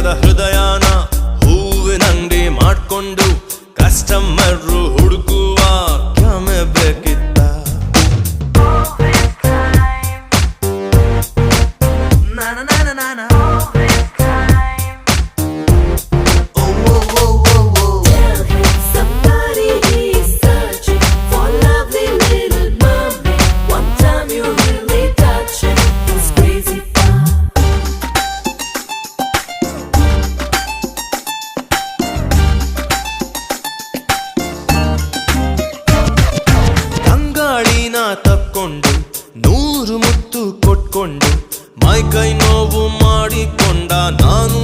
ಬೇಕಾದ ಹೃದಯನ ಹೂವಿನಂಗಡಿ ಮಾಡ್ಕೊಂಡು ಕಸ್ಟಮರ್ ಹುಡುಕುವ ಕ್ಯಾಮೆ ಬೇಕಿತ್ತ ತಕ್ಕೊಂಡು 100 ಮುತ್ತು ಕೊಟ್ಕೊಂಡು ಮೈ ಕೈ ನೋವು ಮಾಡಿಕೊಂಡ ನಾನು